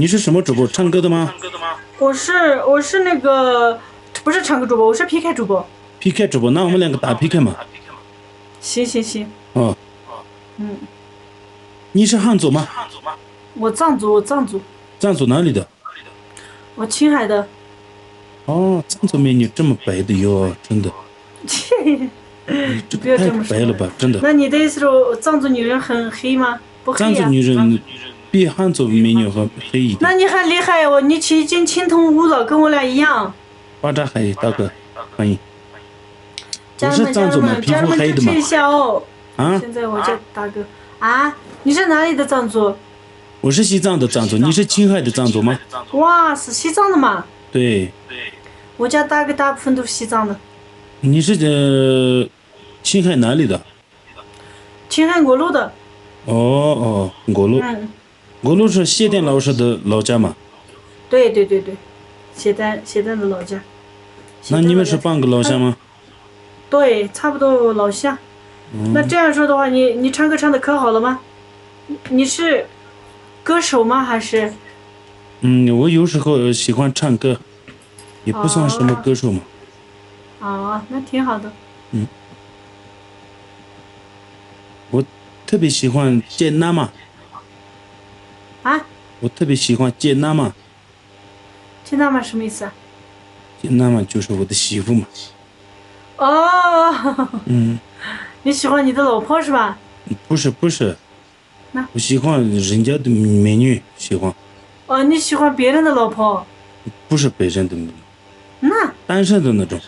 你是什么主播？唱歌的吗我是那个不是唱歌主播，我是 PK 主播。？PK 主播，那我们两个打 PK 嘛？行。哦，嗯，你是汉族吗？我藏族，藏族哪里的？我青海的。哦，藏族美女这么白的哟，真的。你这个太不要这么说白了吧，真的。那你的意思是我藏族女人很黑吗？不黑藏族呀、女人比汉族美女还黑一点。那你很厉害哦，你已经精通五了，跟我俩一样。巴扎黑大哥，欢迎。家人们，我是藏族嘛，皮家人们肤黑的嘛支持一。下哦。啊，现在我叫大哥啊，你是哪里的藏族？我是西藏的藏族，你是青海的藏族吗？哇，是西藏的嘛？对，我家大哥大部分都是西藏的。你是青海哪里的？青海我路的。哦，我路是谢店老师的老家嘛？对，谢丹的老家。那你们是半个老乡吗？对，差不多老乡。那这样说的话，你唱歌唱的可好了吗？你是歌手吗？还是？我有时候喜欢唱歌，也不算什么歌手嘛。啊，那挺好的。我特别喜欢接娜嘛。啊？我特别喜欢接娜嘛。接娜嘛什么意思啊？接娜嘛就是我的媳妇嘛。哦。你喜欢你的老婆是吧？不是。那我喜欢人家的美女，喜欢。哦，你喜欢别人的老婆？不是别人的美女，那单身的那种。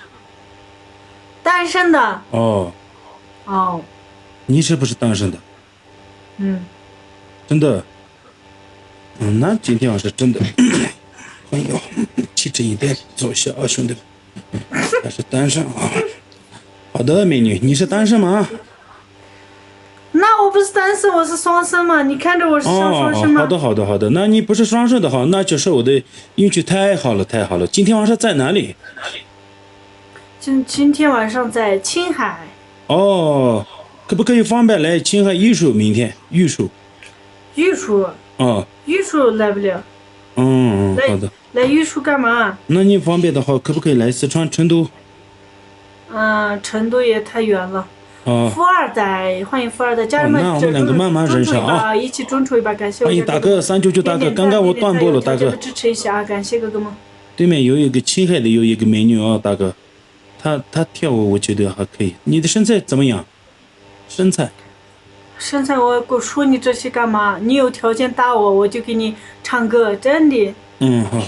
单身的。哦，哦。你是不是单身的？真的。那今天我是真的。哎呦，气质一点，坐下啊，兄弟们。还是单身啊。好的，美女，你是单身吗？那我不是单身，我是双生嘛？你看着我是像双生吗？好的。那你不是双生的话，那就是我的运气太好了。今天晚上在哪里？今天晚上在青海。哦，可不可以方便来青海玉树？明天玉树。玉树。哦。玉树来不了。好的。来玉树干嘛？那你方便的话，可不可以来四川成都？成都也太远了。富二代，欢迎富二代，家人们，那我们两个慢慢认识啊，一起众筹一把，感谢我。欢迎大哥，399大哥，刚刚我断播了，大哥。支持一下啊，感谢哥哥们。对面有一个青海的，有一个美女啊，大哥，她跳舞我觉得还可以。你的身材怎么样？身材我说你这些干嘛？你有条件打我，我就给你唱歌，真的。好。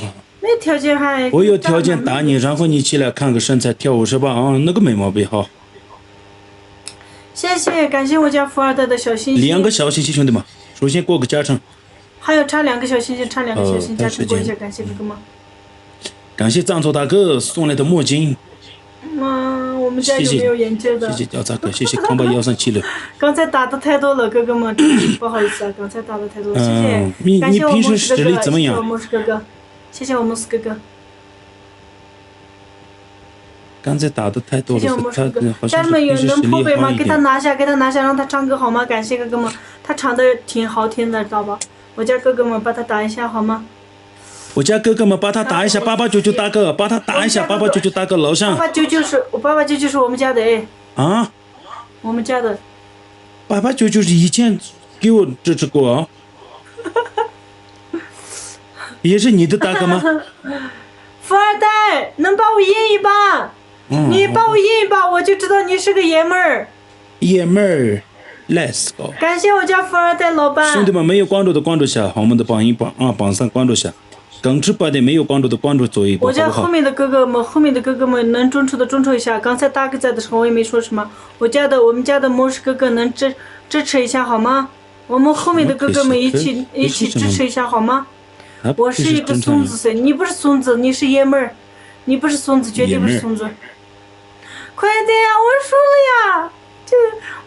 没条件还。我有条件打你，然后你起来看个身材跳舞是吧？那个没毛病哈。谢谢，感谢我家富二代的小心心。2个小心心，兄弟们，首先过个加成。还有差2个小心心，加成过一下，感谢哥哥们。感谢藏族大哥送来的墨镜。我们家有没有眼镜的？谢谢焦大哥，谢谢康巴137了。刚才打的太多了，哥哥们，不好意思啊，刚才打的太多了，谢谢。你平时实力怎么样？谢谢我莫斯哥哥，谢谢我莫斯哥哥。刚才打的太多了，他家人们有能破费吗？给他拿下，让他唱歌好吗？感谢哥哥们，他唱的挺好听的，知道吧？我家哥哥们把他打一下好吗？我家哥哥们把他打一下，8899大哥，把他打一下，8899大哥，老乡。8899是我们家的哎。啊？我们家的。8899是以前给我支持过啊。也是你的大哥吗？富二代，能把我赢一把？你把我赢一把，我就知道你是个爷们儿。爷们儿 ，Let's go！ 感谢我家富二代老板。兄弟们，没有关注的关注下，我们的榜3关注下。刚直播的没有关注的关注做一波，我家后面的哥哥们能众筹的众筹一下。刚才大哥在的时候我也没说什么。我们家的模式哥哥能支持一下好吗？我们后面的哥哥们一起支持一下好吗？我是一个孙子噻，你不是孙子，你是爷们儿，你不是孙子，绝对不是孙子。快点呀，我输了呀！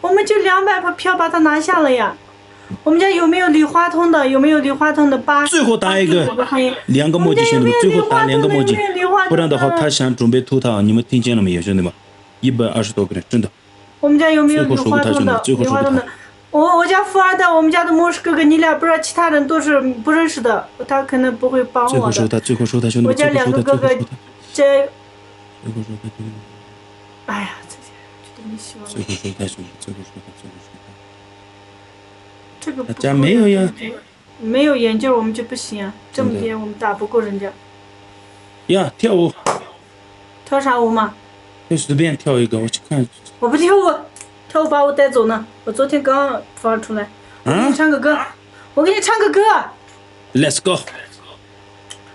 我们就200票把它拿下了呀。我们家有没有礼花通的？最后打一个2个墨迹，兄弟们，最后打2个墨迹，不然的话他想准备投他，你们听见了没有，兄弟们？120多个人，真的。我们家有没有礼花通的？我家富二代，我们家的牧师哥哥，你俩不知道，其他人都是不认识的，他可能不会帮我的。最后说他兄弟们，我家两个哥哥，这，哎呀，这些觉得没希望了。最后说他兄弟，最后说他。这个大家没有呀？没有研究我们就不行啊，这么点我们打不过人家。呀，跳舞。跳啥舞嘛？就随便跳一个，我去看。我不跳舞，跳舞把我带走呢。我昨天刚放出来。我给你唱个歌。我给你唱个歌。Let's go。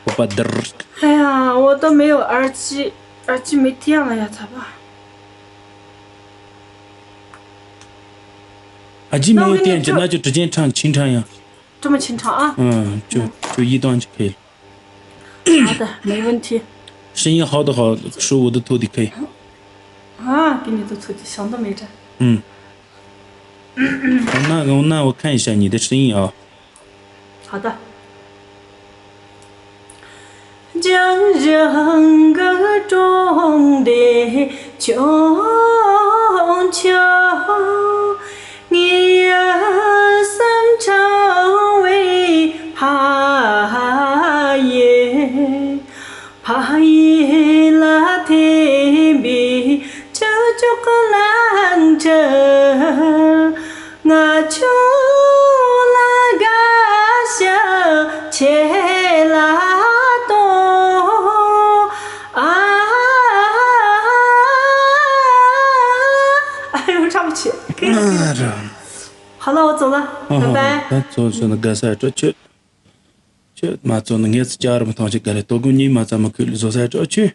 我把嘚儿。哎呀，我都没有耳机，耳机没电了呀，咋办？耳机没有电，那就直接清唱呀。这么清唱啊？就一段就可以了。好的，没问题。声音好的好，说我的徒弟可以。啊，给你的徒弟想都没沾。那我看一下你的声音啊。好的。将人歌中的穷秋，你人生成为爬耶，爬耶拉天边，这就个兰城，我就那个小切拉。唱不起，好了，我走了，拜拜。走那个啥，这嘛走那眼子家人们同去干了，多过年嘛咱们可以走啥这去。